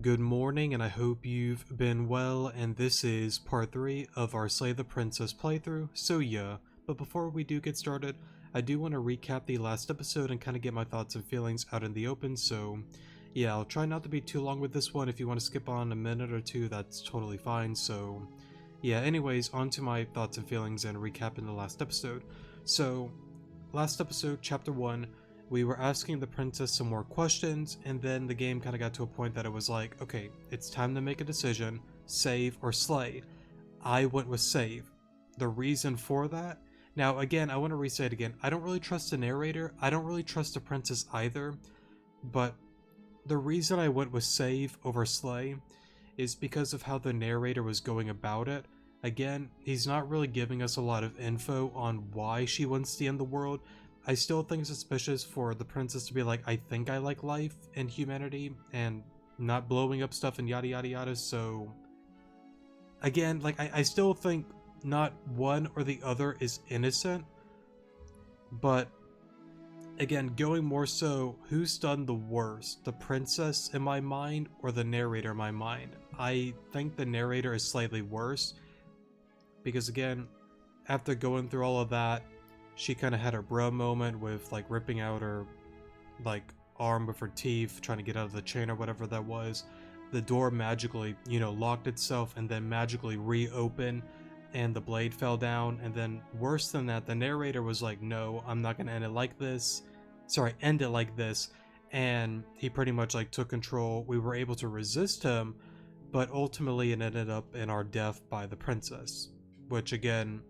Good morning, and I hope you've been well, and this is part 3 of our Slay the Princess playthrough, so yeah. But before we do get started, I do want to recap the last episode and kind of get my thoughts and feelings out in the open, so yeah, I'll try not to be too long with this one. If you want to skip on a minute or two, that's totally fine, so yeah, anyways, on to my thoughts and feelings and recapping the last episode. So, last episode, chapter 1, we were asking the princess some more questions, and then the game kind of got to a point that it was like, okay, it's time to make a decision, save or slay. I went with save. The reason for that, now again, I want to re-say it again, I don't really trust the narrator, I don't really trust the princess either, but the reason I went with save over slay is because of how the narrator was going about it. Again, he's not really giving us a lot of info on why she wants to end the world. I still think it's suspicious for the princess to be like, I think I like life and humanity and not blowing up stuff and yada yada yada, so again, like, I still think not one or the other is innocent, but again, going more so, who's done the worst? The princess in my mind or the narrator in my mind? I think the narrator is slightly worse, because again, after going through all of that, she kind of had her bro moment with like ripping out her like arm with her teeth, trying to get out of the chain or whatever that was. The door magically, locked itself and then magically reopened, and the blade fell down. And then worse than that, the narrator was like, no, I'm not gonna end it like this. Sorry, end it like this. And he pretty much like took control. We were able to resist him, but ultimately it ended up in our death by the princess, which again,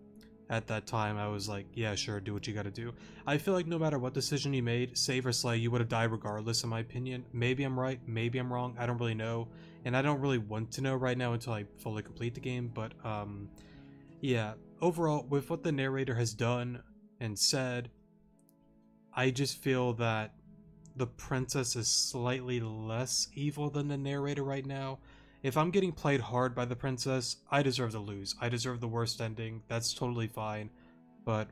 at that time I was like, yeah, sure, do what you gotta do. I feel like no matter what decision you made, save or slay, you would have died regardless, in my opinion. Maybe I'm right, maybe I'm wrong, I don't really know, and I don't really want to know right now until I fully complete the game. But yeah, overall, with what the narrator has done and said, I just feel that the princess is slightly less evil than the narrator right now. If I'm getting played hard by the princess, I deserve to lose. I deserve the worst ending. That's totally fine. But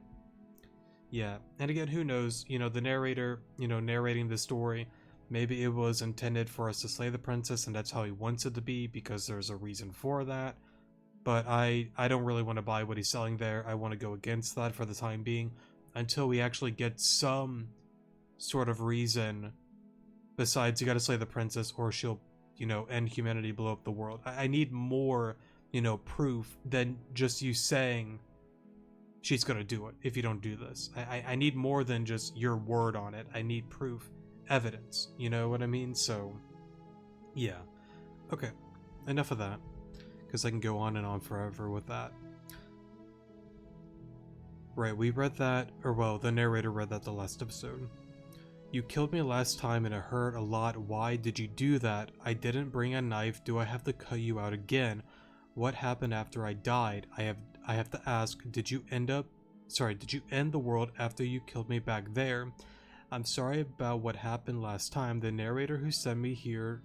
yeah, and again, who knows? The narrator, narrating the story, maybe it was intended for us to slay the princess and that's how he wants it to be because there's a reason for that. But I don't really want to buy what he's selling there. I want to go against that for the time being until we actually get some sort of reason besides you gotta slay the princess or she'll, end humanity, blow up the world. I need more, proof than just you saying she's gonna do it if you don't do this. I need more than just your word on it. I need proof, evidence, you know what I mean? So, yeah. Okay, enough of that, because I can go on and on forever with that. Right, we read that, or well, the narrator read that the last episode. You killed me last time and it hurt a lot. Why did you do that? I didn't bring a knife. Do I have to cut you out again? What happened after I died? I have to ask, did you end the world after you killed me back there? I'm sorry about what happened last time. The narrator who sent me here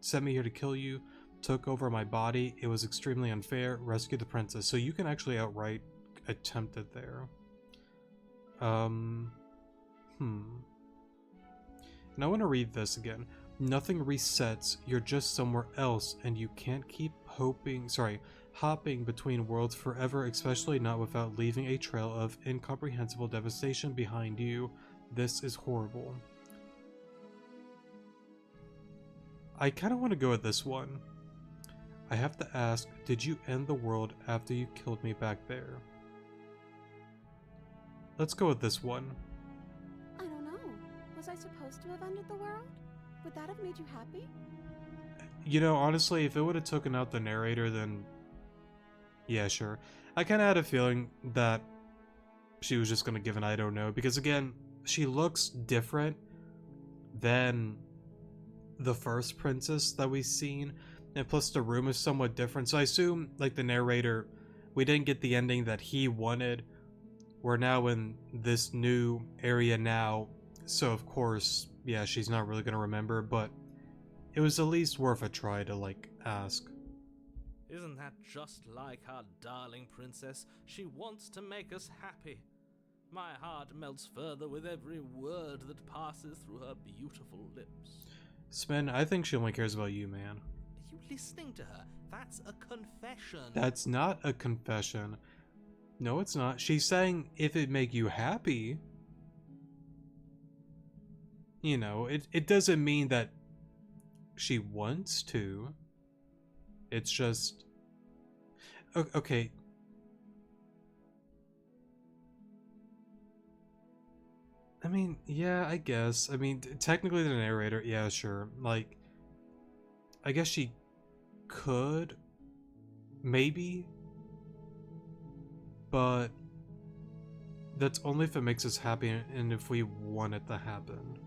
to kill you took over my body. It was extremely unfair. Rescue the princess. So you can actually outright attempt it there. And I want to read this again. Nothing resets, you're just somewhere else, and you can't keep hopping between worlds forever, especially not without leaving a trail of incomprehensible devastation behind you. This is horrible. I kind of want to go with this one. I have to ask, did you end the world after you killed me back there? Let's go with this one. I don't know. Was I supposed to have ended the world? Would that have made you happy? Honestly, if it would have taken out the narrator, then yeah, sure. I kind of had a feeling that she was just going to give an I don't know, because again, she looks different than the first princess that we've seen, and plus the room is somewhat different, so I assume, like, the narrator, we didn't get the ending that he wanted. We're now in this new area now, so of course, yeah, she's not really going to remember, but it was at least worth a try to, like, ask. Isn't that just like our darling princess? She wants to make us happy. My heart melts further with every word that passes through her beautiful lips. Smitten, I think she only cares about you, man. you listening to her? That's a confession. That's not a confession. No, it's not. She's saying if it make you happy. You know, it doesn't mean that she wants to. It's just... Okay. I mean, yeah, I guess. I mean, technically the narrator, yeah, sure. Like, I guess she could, maybe, but that's only if it makes us happy and if we want it to happen.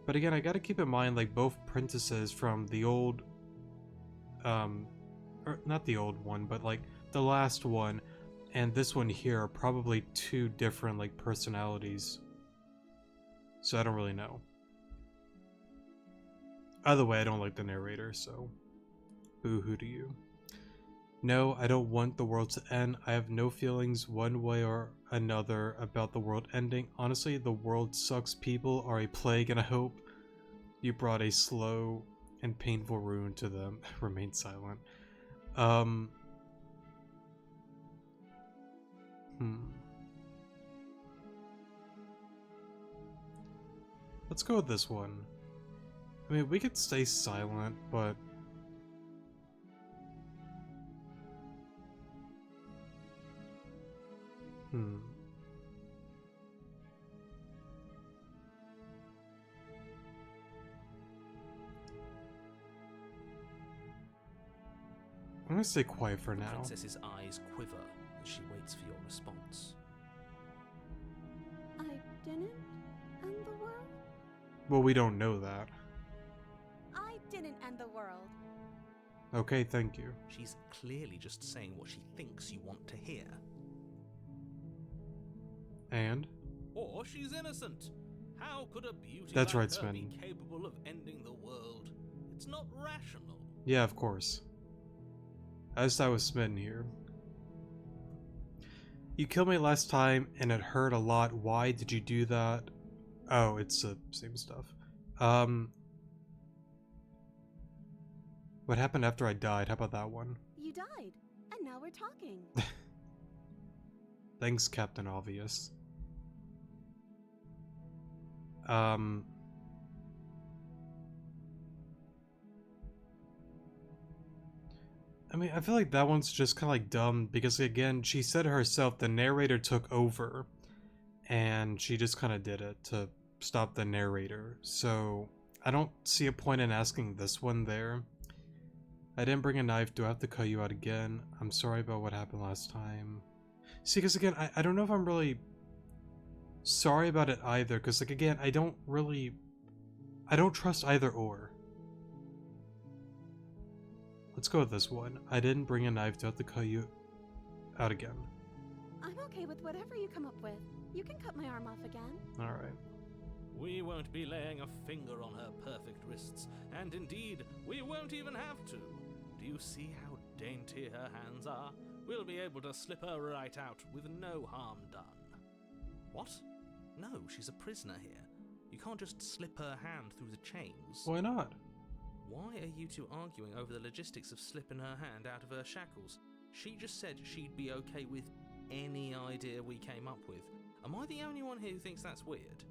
But again, I gotta keep in mind, like, both princesses from the old, or not the old one, but like the last one, and this one here are probably two different, like, personalities. So I don't really know. Either way, I don't like the narrator, so boo-hoo to you. No, I don't want the world to end. I have no feelings one way or another about the world ending. Honestly, the world sucks. People are a plague, and I hope you brought a slow and painful ruin to them. Remain silent. Let's go with this one. I mean, we could stay silent, but... I'm gonna stay quiet for The now. princess's eyes quiver as she waits for your response. I didn't end the world? Well, we don't know that. I didn't end the world. Okay, thank you. She's clearly just saying what she thinks you want to hear. And? Or she's innocent. How could a beauty That's like right, her be Smitten. capable of ending the world? It's not rational. Yeah, of course. As I was smitten here. You killed me last time and it hurt a lot. Why did you do that? Oh, it's the same stuff. What happened after I died? How about that one? You died, and now we're talking. Thanks, Captain Obvious. I mean, I feel like that one's just kind of like dumb because, again, she said herself the narrator took over and she just kind of did it to stop the narrator. So I don't see a point in asking this one there. I didn't bring a knife. Do I have to cut you out again? I'm sorry about what happened last time. See, because again, I don't know if I'm really sorry about it either, because, like, again, I don't trust either or. Let's go with this one. I didn't bring a knife. Do I have to cut you out again? I'm okay with whatever you come up with. You can cut my arm off again. Alright. We won't be laying a finger on her perfect wrists, and indeed, we won't even have to. Do you see how dainty her hands are? We'll be able to slip her right out with no harm done. What? No, she's a prisoner here. You can't just slip her hand through the chains. Why not? Why are you two arguing over the logistics of slipping her hand out of her shackles? She just said she'd be okay with any idea we came up with. Am I the only one here who thinks that's weird?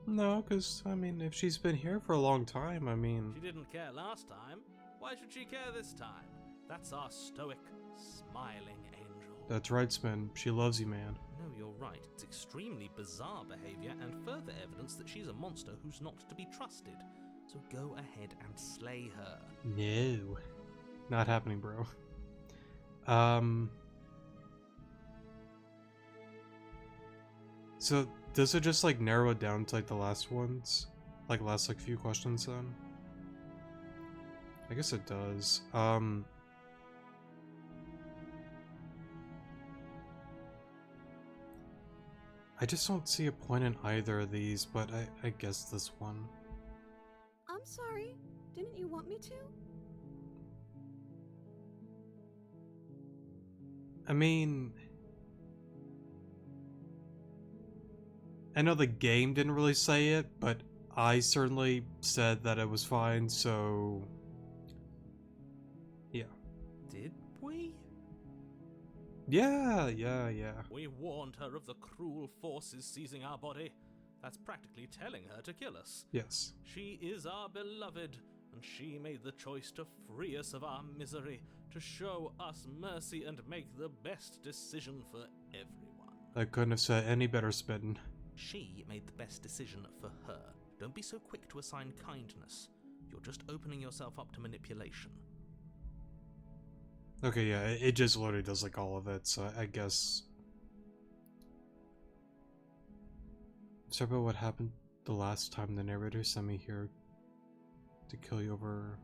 No, because, I mean, if she's been here for a long time, I mean... She didn't care last time. Why should she care this time? That's our stoic, smiling angel. That's right, Smitten. She loves you, man. No, you're right. It's extremely bizarre behavior and further evidence that she's a monster who's not to be trusted. So go ahead and slay her. No. Not happening, bro. So, does it just, like, narrow it down to, like, the last ones? Like, last, like, few questions, then? I guess it does. I just don't see a point in either of these, but I guess this one. I'm sorry. Didn't you want me to? I mean... I know the game didn't really say it, but I certainly said that it was fine, so Did we? Yeah. We warned her of the cruel forces seizing our body. That's practically telling her to kill us. Yes. She is our beloved, and she made the choice to free us of our misery, to show us mercy and make the best decision for everyone. I couldn't have said any better, Smitten. She made the best decision for her. Don't be so quick to assign kindness. You're just opening yourself up to manipulation. Okay, yeah, it just literally does like all of it, so I guess... Sorry about what happened the last time the narrator sent me here to kill you over...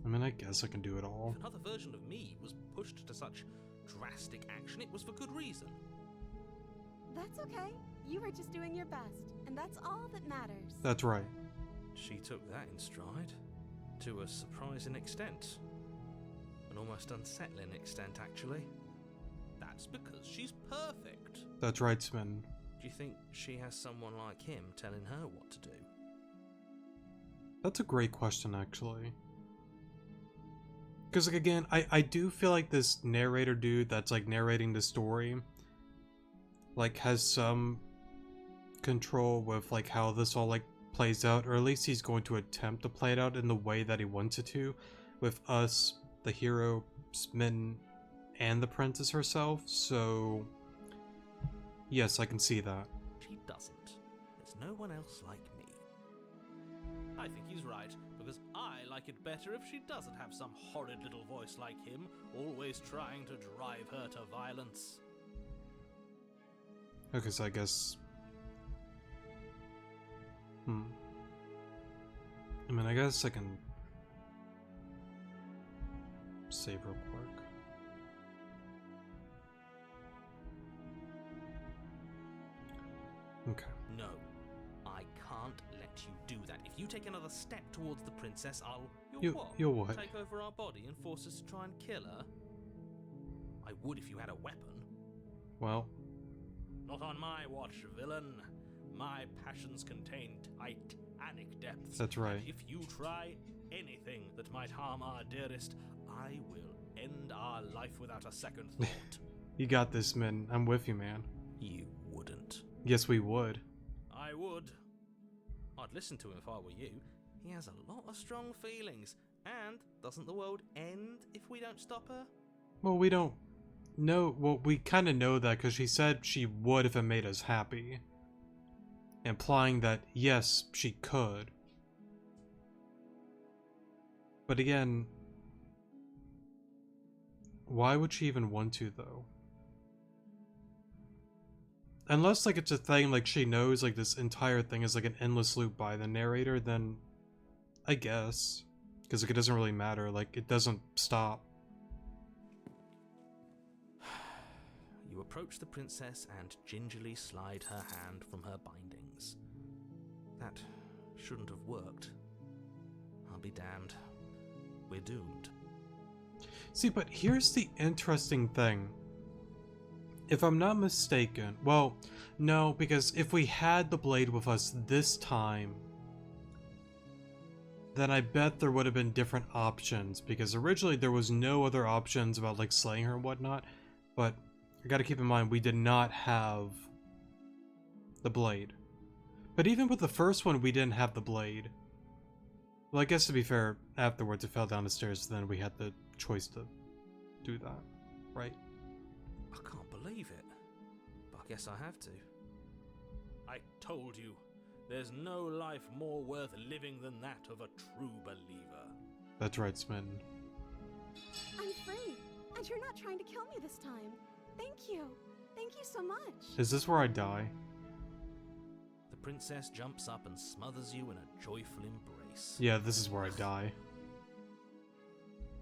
I mean, I guess I can do it all. If another version of me was pushed to such drastic action, it was for good reason. That's okay. You were just doing your best, and that's all that matters. That's right. She took that in stride, to a surprising extent. An almost unsettling extent, actually. That's because she's perfect. That's right, Smitten. Do you think she has someone like him telling her what to do? That's a great question, actually. Because, like, again, I do feel like this narrator dude that's, like, narrating the story, like, has some control with, like, how this all, like, plays out, or at least he's going to attempt to play it out in the way that he wants it to, with us, the hero, Smitten, and the princess herself, so... Yes, I can see that. She doesn't. There's no one else like me. I think he's right, because I like it better if she doesn't have some horrid little voice like him, always trying to drive her to violence. Okay, so I guess... I mean, I guess I can... save real quick. Okay. No, I can't let you do that. If you take another step towards the princess, You'll what? Take over our body and force us to try and kill her? I would if you had a weapon. Well... Not on my watch, villain. My passions contain titanic depths. That's right. And if you try anything that might harm our dearest, I will end our life without a second thought. You got this, Min. I'm with you, man. You wouldn't. Yes, we would. I would. I'd listen to him if I were you. He has a lot of strong feelings. And doesn't the world end if we don't stop her? Well, we don't know. Well, we kind of know that because she said she would if it made us happy. Implying that, yes, she could. But again, why would she even want to, though? Unless, like, it's a thing, like, she knows, like, this entire thing is, like, an endless loop by the narrator, then I guess. Because, like, it doesn't really matter. Like, it doesn't stop. You approach the princess and gingerly slide her hand from her bindings. That shouldn't have worked. I'll be damned. We're doomed. See, but here's the interesting thing. If I'm not mistaken, well, no, because if we had the blade with us this time, then I bet there would have been different options, because originally there was no other options about, like, slaying her and whatnot, but I gotta keep in mind, we did not have the blade. But even with the first one, we didn't have the blade. Well, I guess to be fair, afterwards it fell down the stairs, then we had the choice to do that, right? I can't believe it. But I guess I have to. I told you, there's no life more worth living than that of a true believer. That's right, Smitten. I'm free, and you're not trying to kill me this time. Thank you. Thank you so much. Is this where I die? The princess jumps up and smothers you in a joyful embrace. Yeah, this is where I die.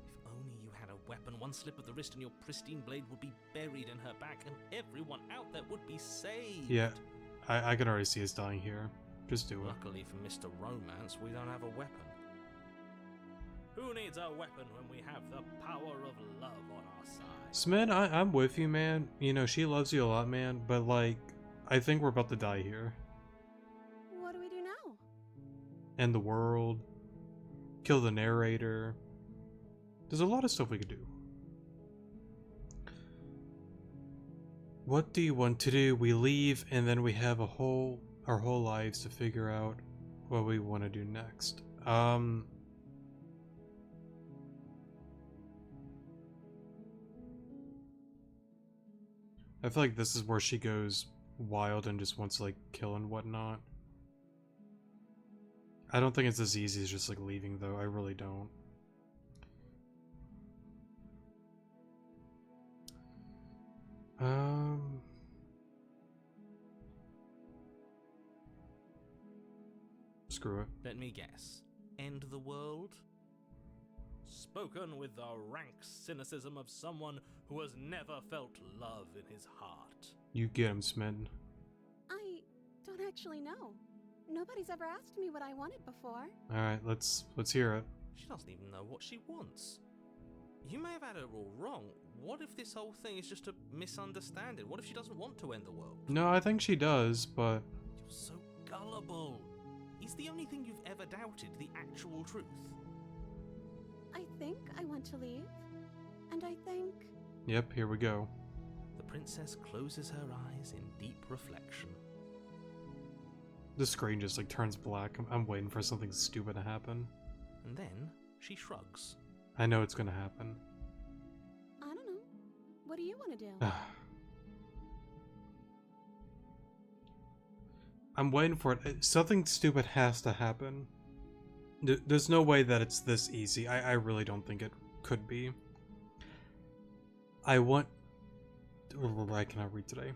If only you had a weapon, one slip of the wrist and your pristine blade would be buried in her back and everyone out there would be saved. Yeah, I can already see us dying here. Just do it. Luckily for Mr. Romance, we don't have a weapon. Who needs a weapon when we have the power of love on our side? Smitten, I'm with you, man. You know, she loves you a lot, man, but, like, I think we're about to die here. What end the world, kill the narrator. There's a lot of stuff we could do. What do you want to do? We leave, and then we have our whole lives to figure out what we want to do next. I feel like this is where she goes wild and just wants to like kill and whatnot. I don't think it's as easy as just like leaving though. I really don't. Screw it. Let me guess. End the world? Spoken with the rank cynicism of someone who has never felt love in his heart. You get him, Smitten. I don't actually know. Nobody's ever asked me what I wanted before. Alright, let's hear it. She doesn't even know what she wants. You may have had her all wrong. What if this whole thing is just a misunderstanding? What if she doesn't want to end the world? No, I think she does, but... You're so gullible. Is the only thing you've ever doubted the actual truth? I think I want to leave. And I think... Yep, here we go. The princess closes her eyes in deep reflection. The screen just like turns black. I'm waiting for something stupid to happen. And then she shrugs. I know it's gonna happen. I don't know. What do you want to do? I'm waiting for it. Something stupid has to happen. There's no way that it's this easy. I really don't think it could be. I cannot read today.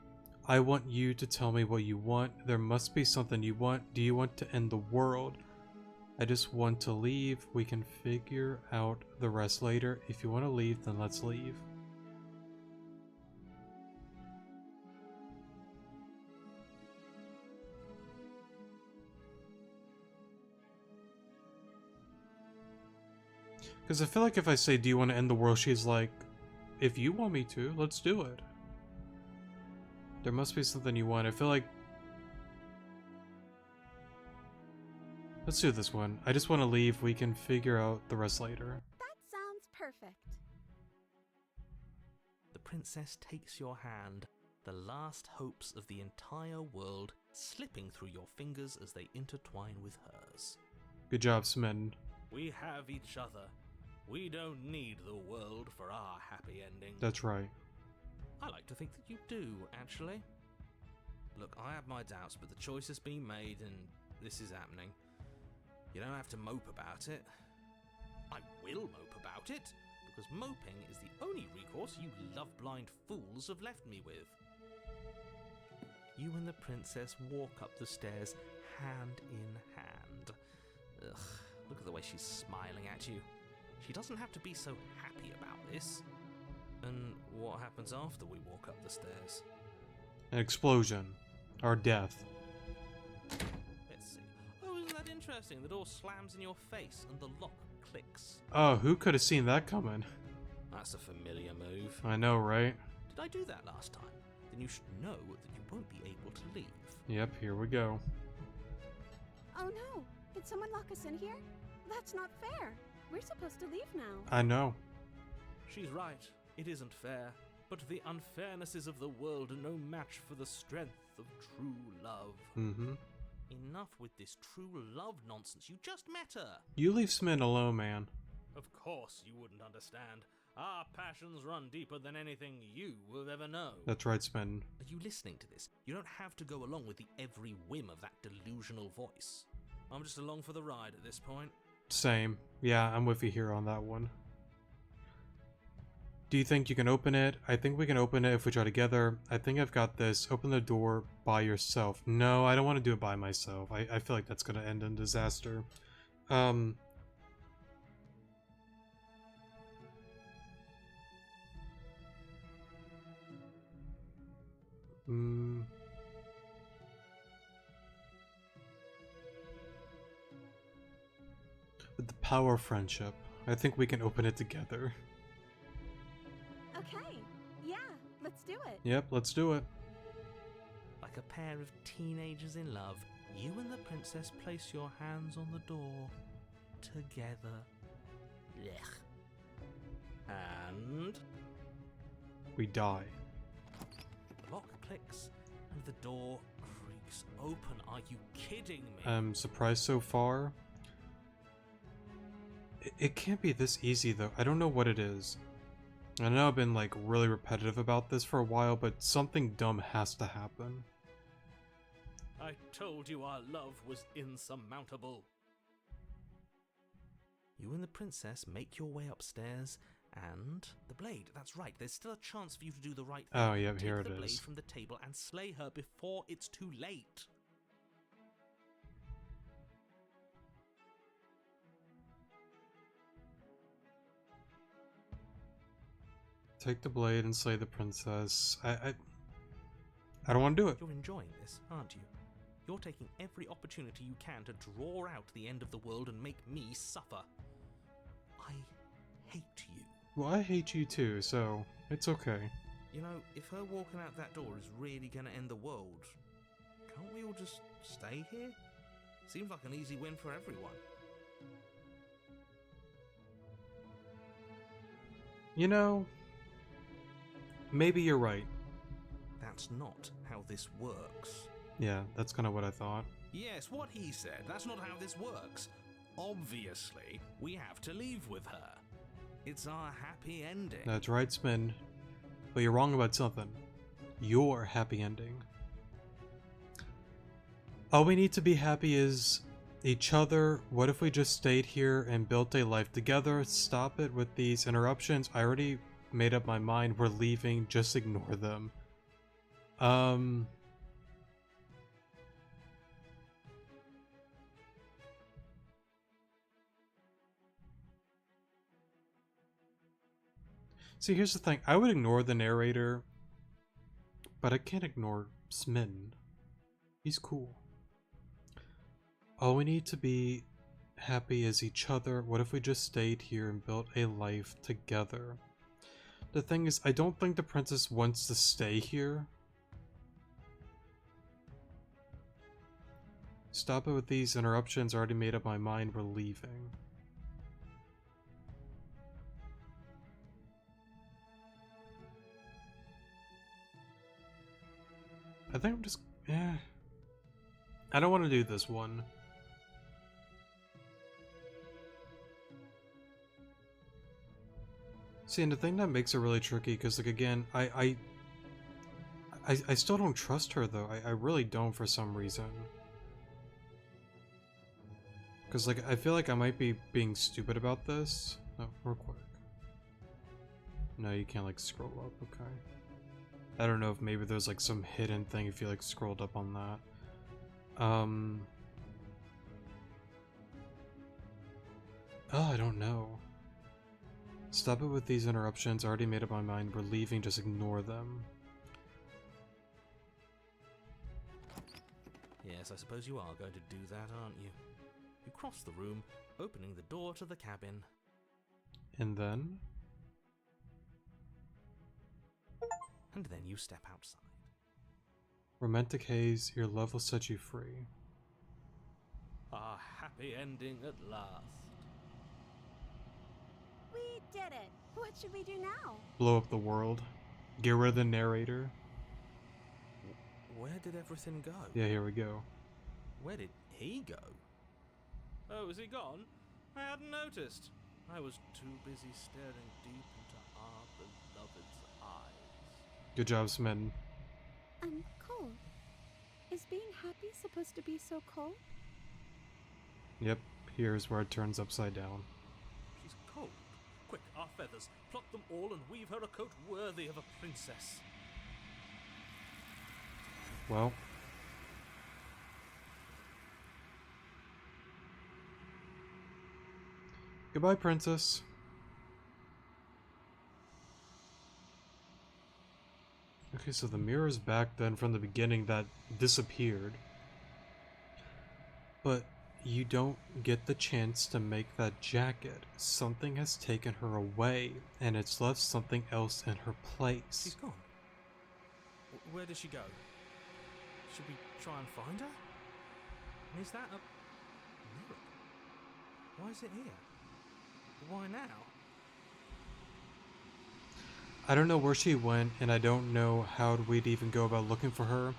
I want you to tell me what you want. There must be something you want. Do you want to end the world? I just want to leave. We can figure out the rest later. If you want to leave, then let's leave. Because I feel like if I say, do you want to end the world? She's like, if you want me to, let's do it. There must be something you want. I feel like... Let's do this one. I just want to leave. We can figure out the rest later. That sounds perfect. The princess takes your hand, the last hopes of the entire world slipping through your fingers as they intertwine with hers. Good job, Smitten. We have each other. We don't need the world for our happy ending. That's right. I like to think that you do, actually. Look, I have my doubts, but the choice has been made and this is happening. You don't have to mope about it. I will mope about it, because moping is the only recourse you love-blind fools have left me with. You and the princess walk up the stairs hand in hand. Ugh, look at the way she's smiling at you. She doesn't have to be so happy about this. And what happens after we walk up the stairs? An explosion. Or death. Let's see. Oh, isn't that interesting? The door slams in your face and the lock clicks. Oh, who could have seen that coming? That's a familiar move. I know, right? Did I do that last time? Then you should know that you won't be able to leave. Yep, here we go. Oh no! Did someone lock us in here? That's not fair. We're supposed to leave now. I know. She's right. It isn't fair. But the unfairnesses of the world are no match for the strength of true love. Mm-hmm. Enough with this true love nonsense. You just met her. You leave Smitten alone, man. Of course you wouldn't understand. Our passions run deeper than anything you will ever know. That's right, Smitten. Are you listening to this? You don't have to go along with the every whim of that delusional voice. I'm just along for the ride at this point. Same. Yeah, I'm with you here on that one. Do you think you can open it? I think we can open it if we try together. I think I've got this. Open the door by yourself. No, I don't want to do it by myself. I feel like that's going to end in disaster. With the power of friendship, I think we can open it together. Okay, yeah, let's do it. Yep, let's do it. Like a pair of teenagers in love, You and the princess place your hands on the door together. Blech. And We die. the lock clicks and the door creaks open. Are you kidding me? I'm surprised so far. It can't be this easy though. I don't know what it is. I know I've been like really repetitive about this for a while, but something dumb has to happen. I told you our love was insurmountable. You and the princess make your way upstairs, and the blade. That's right, there's still a chance for you to do the right thing. Oh, yeah, Take here it the blade is. from the table and slay her before it's too late. Take the blade and slay the princess. I don't want to do it. You're enjoying this, aren't you? You're taking every opportunity you can to draw out the end of the world and make me suffer. I hate you. Well, I hate you too, so it's okay. You know, if her walking out that door is really gonna end the world, can't we all just stay here? Seems like an easy win for everyone. You know, maybe you're right. That's not how this works. Yeah, that's kind of what I thought. Yes, what he said. That's not how this works. Obviously, we have to leave with her. It's our happy ending. That's right, Smitten. But you're wrong about something. Your happy ending. All we need to be happy is each other. What if we just stayed here and built a life together? Stop it with these interruptions. I already made up my mind. We're leaving. Just ignore them. See, here's the thing. I would ignore the narrator, but I can't ignore Smitten. He's cool. All we need to be happy is each other. What if we just stayed here and built a life together? The thing is, I don't think the princess wants to stay here. Stop it with these interruptions. I already made up my mind. We're leaving. I think I'm just... I don't want to do this one. See, and the thing that makes it really tricky, because, like, again, I still don't trust her, though. I really don't for some reason. Because, like, I feel like I might be being stupid about this. Oh, real quick. No, you can't, like, scroll up, okay. I don't know if maybe there's, like, some hidden thing if you, like, scrolled up on that. Oh, I don't know. Stop it with these interruptions. I already made up my mind. We're leaving. Just ignore them. Yes, I suppose you are going to do that, aren't you? You cross the room, opening the door to the cabin. And then? And then you step outside. Romantic haze, your love will set you free. Our happy ending at last. We did it. What should we do now? Blow up the world. Get rid of the narrator. Where did everything go? Yeah, here we go. Where did he go? Oh, is he gone? I hadn't noticed. I was too busy staring deep into our beloved's eyes. Good job, Smitten. I'm cold. Is being happy supposed to be so cold? Yep, here's where it turns upside down. She's cold. Quick, our feathers. Pluck them all and weave her a coat worthy of a princess. Well. Goodbye, princess. Okay, so the mirror's back then from the beginning that disappeared. But you don't get the chance to make that jacket. Something has taken her away, and it's left something else in her place. She's gone. Where did she go? Should we try and find her? And is that a miracle? Why is it here? Why now? I don't know where she went, and I don't know how we'd even go about looking for her.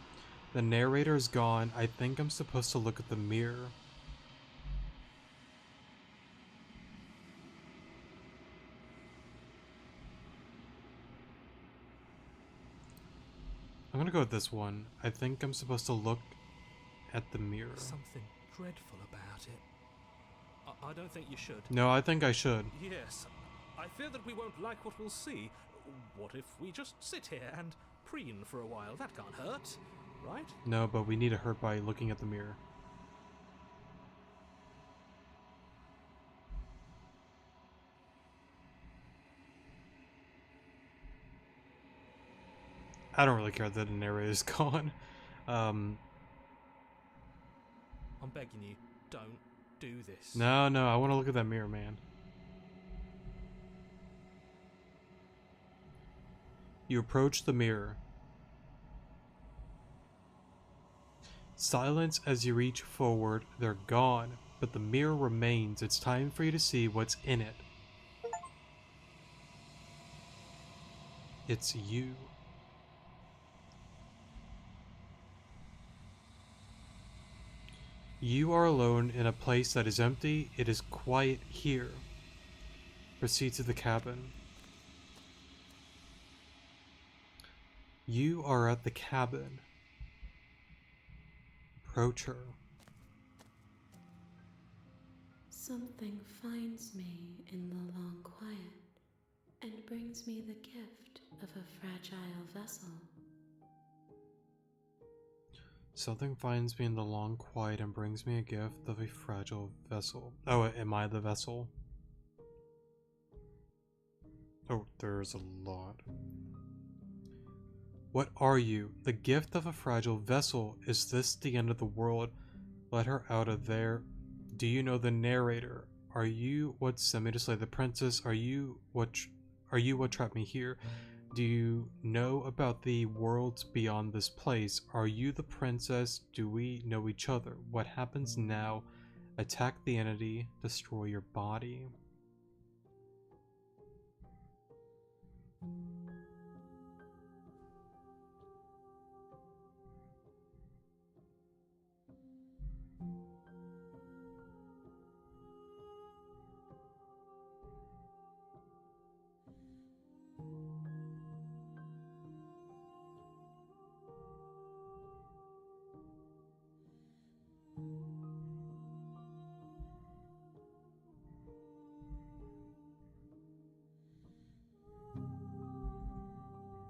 The narrator is gone. I think I'm supposed to look at the mirror. I'm gonna go with this one. I think I'm supposed to look at the mirror. Something dreadful about it. I don't think you should. No, I think I should. Yes, I fear that we won't like what we'll see. What if we just sit here and preen for a while? That can't hurt, right? No, but we need to hurt by looking at the mirror. I don't really care that the narrator is gone. I'm begging you, don't do this. No, I want to look at that mirror, man. You approach the mirror. Silence as you reach forward. They're gone, but the mirror remains. It's time for you to see what's in it. It's you. You are alone in a place that is empty. It is quiet here. Proceed to the cabin. You are at the cabin. Approach her. Something finds me in the long quiet and brings me the gift of a fragile vessel. Something finds me in the long quiet and brings me a gift of a fragile vessel. Oh, am I the vessel? Oh, there's a lot. What are you? The gift of a fragile vessel. Is this the end of the world? Let her out of there. Do you know the narrator? Are you what sent me to slay the princess? Are you what trapped me here? Do you know about the worlds beyond this place? Are you the princess? Do we know each other? What happens now? Attack the entity, destroy your body.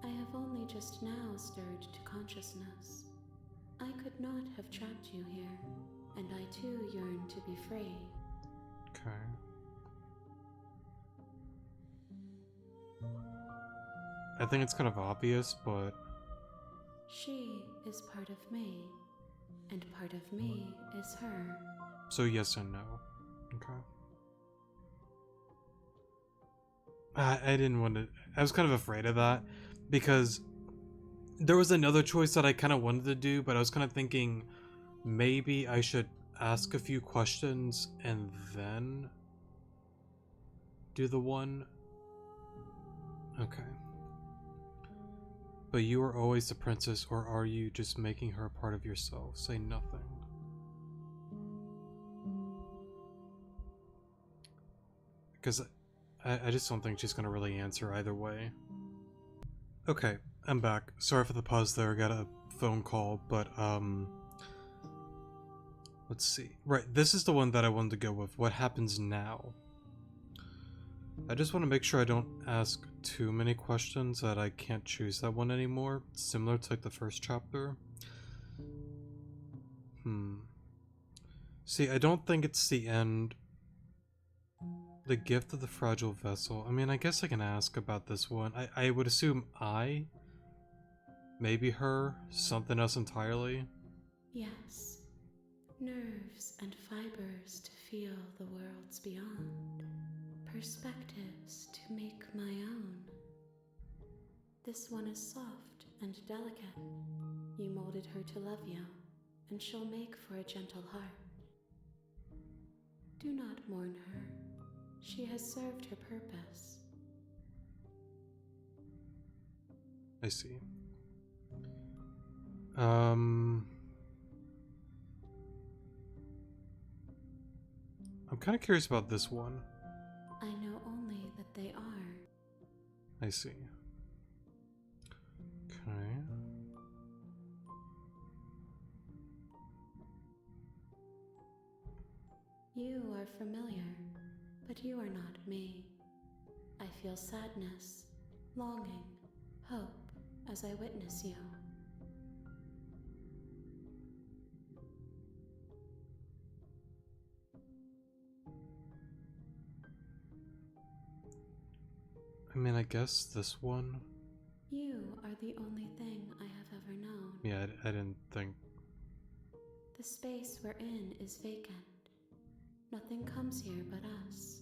I have only just now stirred to consciousness. I could not have trapped you here, and I too yearn to be free. Okay. I think it's kind of obvious, but She is part of me, and part of me is her. so yes and no. Okay. I didn't want to. I was kind of afraid of that because there was another choice that I kind of wanted to do, but I was kind of thinking maybe I should ask a few questions and then do the one. Okay. But you are always the princess, or are you just making her a part of yourself? Say nothing. Because I just don't think she's going to really answer either way. Okay, I'm back. Sorry for the pause there, I got a phone call, but let's see. Right, this is the one that I wanted to go with. What happens now? I just want to make sure I don't ask too many questions that I can't choose that one anymore. Similar to like the first chapter. See, I don't think it's the end. The gift of the fragile vessel. I mean, I guess I can ask about this one. I would assume maybe her, something else entirely. Yes, nerves and fibers to feel the worlds beyond, perspectives to make my own. This one is soft and delicate. You molded her to love you, and she'll make for a gentle heart. Do not mourn her. She has served her purpose. I see. I'm kind of curious about this one. I know only that they are. I see. Okay. You are familiar, but you are not me. I feel sadness, longing, hope as I witness you. I mean, I guess this one. You are the only thing I have ever known. Yeah, I didn't think. The space we're in is vacant. Nothing comes here but us.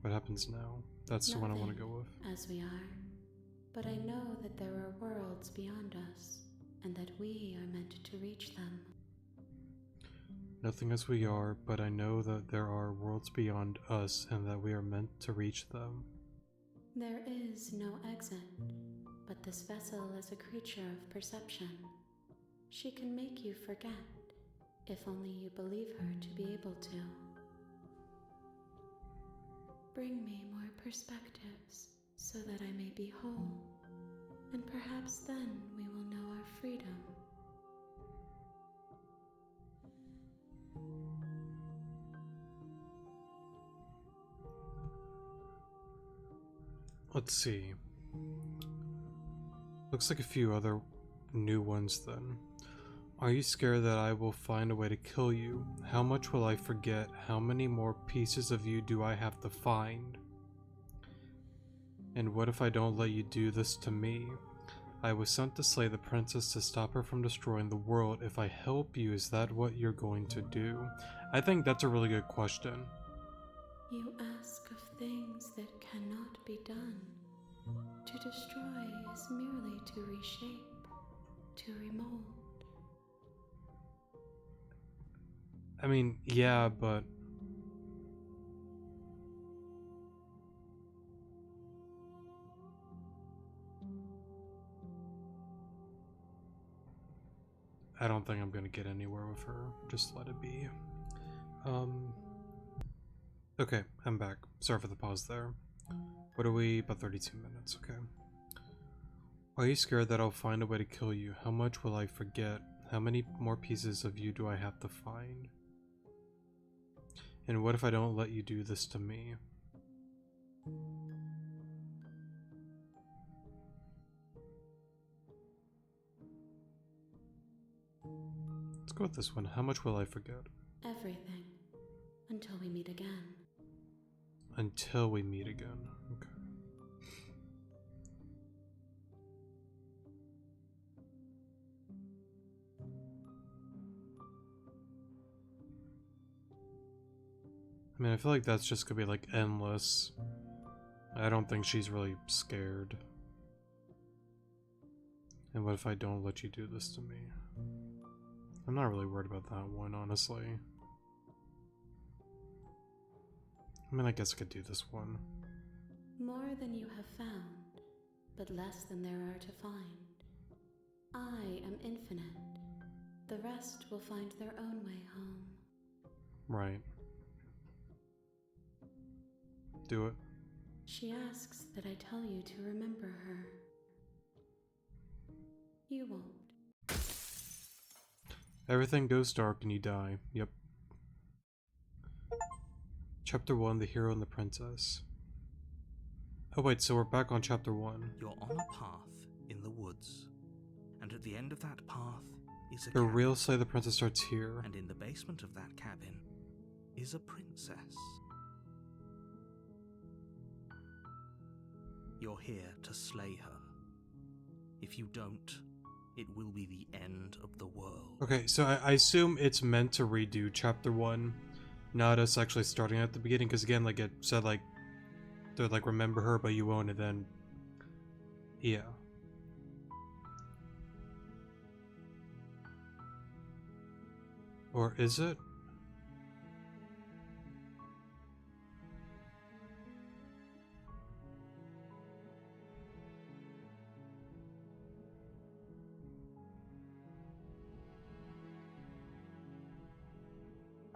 What happens now? That's the one I want to go with. As we are. But I know that there are worlds beyond us, and that we are meant to reach them. Nothing as we are, but I know that there are worlds beyond us and that we are meant to reach them. There is no exit, but this vessel is a creature of perception. She can make you forget, if only you believe her to be able to. Bring me more perspectives, so that I may be whole, and perhaps then we will know our freedom. Let's see. Looks like a few other new ones then. Are you scared that I will find a way to kill you? How much will I forget? How many more pieces of you do I have to find? And what if I don't let you do this to me? I was sent to slay the princess to stop her from destroying the world. If I help you, is that what you're going to do? I think that's a really good question. You ask of things that cannot be done. To destroy is merely to reshape, to remold. I mean, yeah, but I don't think I'm gonna get anywhere with her. Just let it be. Okay, I'm back. Sorry for the pause there. What are we? About 32 minutes, okay. Are you scared that I'll find a way to kill you? How much will I forget? How many more pieces of you do I have to find? And what if I don't let you do this to me? Let's go with this one. How much will I forget? Everything. Until we meet again. Until we meet again. Okay. I mean, I feel like that's just gonna be like endless. I don't think she's really scared. And what if I don't let you do this to me? I'm not really worried about that one, honestly. I mean, I guess I could do this one. More than you have found, but less than there are to find. I am infinite. The rest will find their own way home. Right. Do it. She asks that I tell you to remember her. You won't. Everything goes dark and you die. Yep. Chapter 1, The Hero and the Princess. Oh wait, so we're back on chapter 1. You're on a path in the woods, and at the end of that path is a The cabin. real Slay the Princess starts here. And in the basement of that cabin is a princess. You're here to slay her. If you don't, it will be the end of the world. Okay, so I assume it's meant to redo chapter 1, not us actually starting at the beginning, because again, like it said, like, they're like, remember her, but you won't, and then, yeah. Or is it?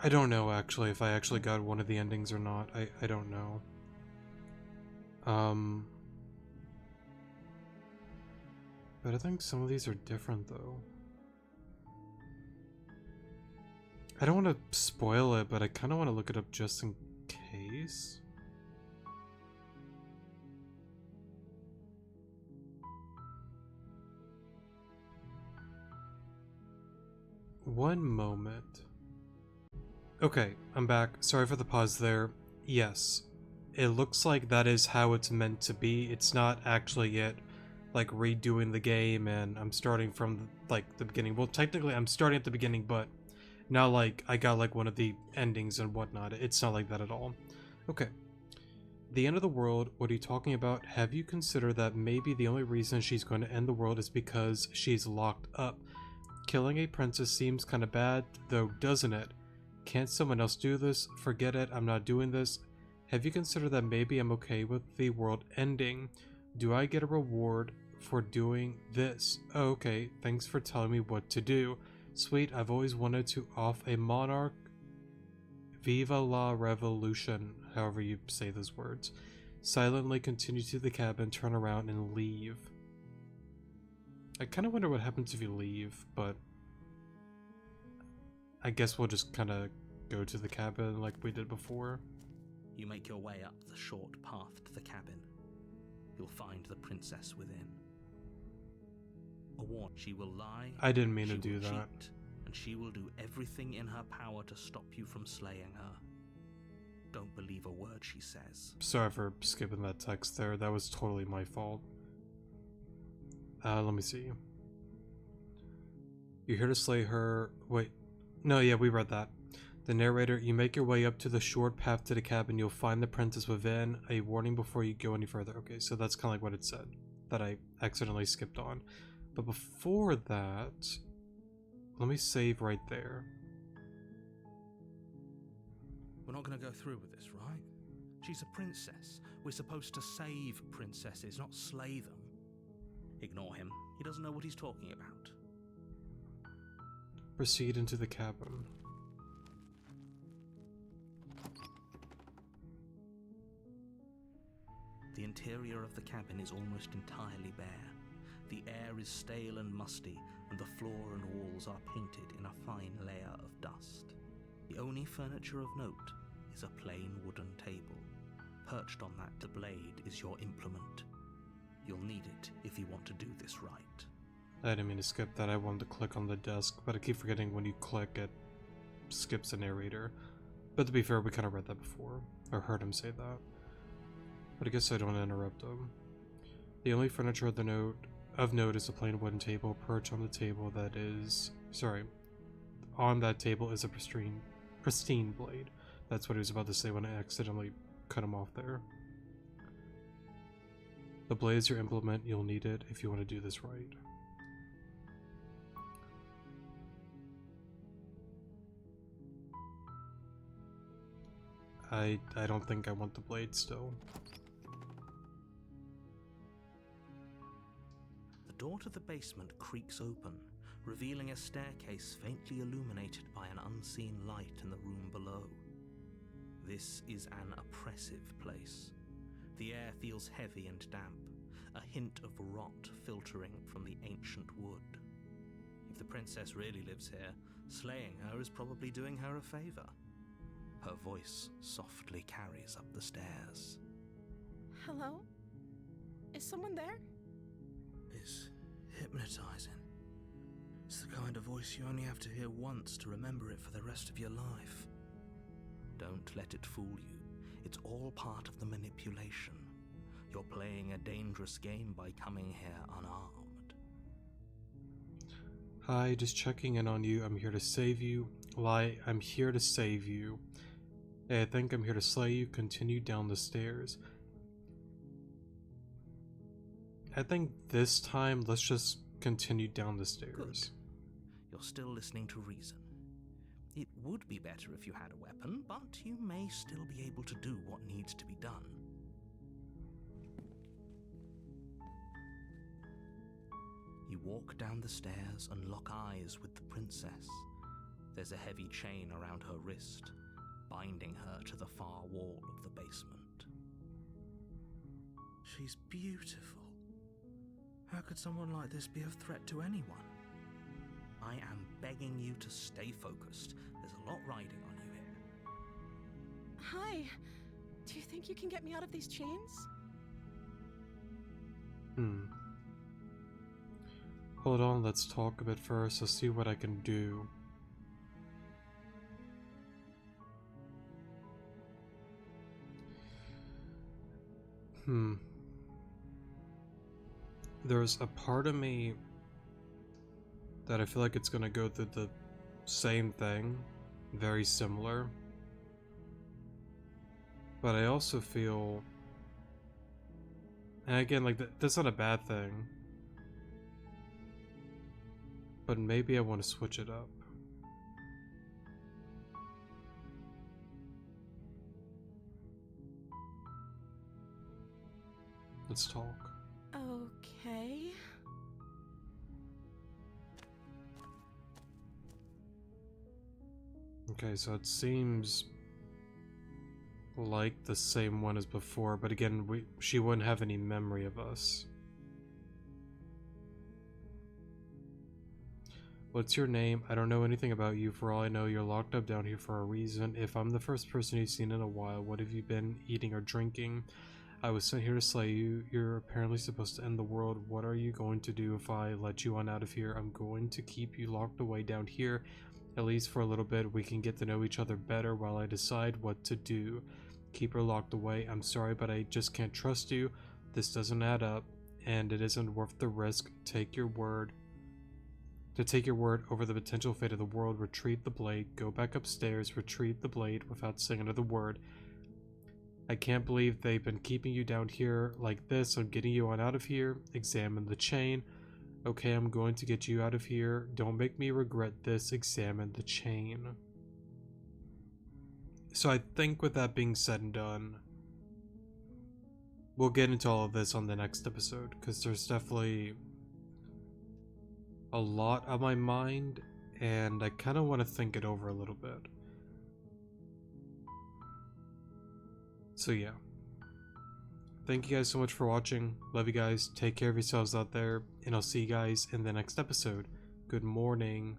I don't know, actually, if I actually got one of the endings or not. I don't know. But I think some of these are different, though. I don't want to spoil it, but I kind of want to look it up just in case. One moment. Okay, I'm back. Sorry for the pause there. Yes, it looks like that is how it's meant to be. It's not actually it, like redoing the game and I'm starting from like the beginning. Well, technically I'm starting at the beginning, but not like I got like one of the endings and whatnot. It's not like that at all. Okay. The end of the world, what are you talking about? Have you considered that maybe the only reason she's going to end the world is because she's locked up? Killing a princess seems kinda bad, though, doesn't it? Can't someone else do this? Forget it, I'm not doing this. Have you considered that maybe I'm okay with the world ending? Do I get a reward for doing this? Oh, okay, thanks for telling me what to do. Sweet, I've always wanted to off a monarch. Viva la revolution, however you say those words. Silently continue to the cabin, turn around, and leave. I kind of wonder what happens if you leave, but I guess we'll just kind of go to the cabin like we did before. You make your way up the short path to the cabin. You'll find the princess within. A warning, she will lie. I didn't mean she to do will that. cheat, and she will do everything in her power to stop you from slaying her. Don't believe a word she says. Sorry for skipping that text there. That was totally my fault. Let me see. You're here to slay her. Wait. No, yeah, we read that. The narrator, you make your way up to the short path to the cabin. You'll find the princess within. A warning before you go any further. Okay, so that's kind of like what it said that I accidentally skipped on. But before that, let me save right there. We're not going to go through with this, right? She's a princess. We're supposed to save princesses, not slay them. Ignore him. He doesn't know what he's talking about. Proceed into the cabin. The interior of the cabin is almost entirely bare. The air is stale and musty, and the floor and walls are painted in a fine layer of dust. The only furniture of note is a plain wooden table. Perched on that, the blade is your implement. You'll need it if you want to do this right. I didn't mean to skip that. I wanted to click on the desk, but I keep forgetting when you click it skips the narrator. But to be fair, we kind of read that before, or heard him say that. But I guess I don't want to interrupt him. The only furniture of note is a plain wooden table. Perched on the table that is... Sorry. On that table is a pristine blade. That's what he was about to say when I accidentally cut him off there. The blade is your implement. You'll need it if you want to do this right. I don't think I want the blade still. The door to the basement creaks open, revealing a staircase faintly illuminated by an unseen light in the room below. This is an oppressive place. The air feels heavy and damp, a hint of rot filtering from the ancient wood. If the princess really lives here, slaying her is probably doing her a favor. Her voice softly carries up the stairs. Hello? Is someone there? It's hypnotizing. It's the kind of voice you only have to hear once to remember it for the rest of your life. Don't let it fool you. It's all part of the manipulation. You're playing a dangerous game by coming here unarmed. Hi, just checking in on you. I'm here to save you. Lie, I'm here to save you. Hey, I think I'm here to slay you. Continue down the stairs. I think this time, let's just continue down the stairs. Good. You're still listening to reason. It would be better if you had a weapon, but you may still be able to do what needs to be done. You walk down the stairs and lock eyes with the princess. There's a heavy chain around her wrist, binding her to the far wall of the basement. She's beautiful. How could someone like this be a threat to anyone? I am begging you to stay focused. There's a lot riding on you here. Hi. Do you think you can get me out of these chains? Hold on, let's talk a bit first. I'll see what I can do. There's a part of me that I feel like it's gonna go through the same thing, very similar. But I also feel, and again, like that's not a bad thing, but maybe I want to switch it up. Let's talk. Okay. Okay, so it seems like the same one as before, but again, she wouldn't have any memory of us. What's your name? I don't know anything about you. For all I know, you're locked up down here for a reason. If I'm the first person you've seen in a while, what have you been eating or drinking? I was sent here to slay you. You're apparently supposed to end the world. What are you going to do if I let you on out of here? I'm going to keep you locked away down here, at least for a little bit. We can get to know each other better while I decide what to do. Keep her locked away. I'm sorry, but I just can't trust you. This doesn't add up, and it isn't worth the risk. Take your word over the potential fate of the world. Retreat the blade. Go back upstairs. Retreat the blade without saying another word. I can't believe they've been keeping you down here like this. I'm getting you on out of here. Examine the chain. Okay, I'm going to get you out of here. Don't make me regret this. Examine the chain. So I think with that being said and done, we'll get into all of this on the next episode, because there's definitely a lot on my mind, and I kind of want to think it over a little bit. So yeah. Thank you guys so much for watching. Love you guys. Take care of yourselves out there, and I'll see you guys in the next episode. Good morning.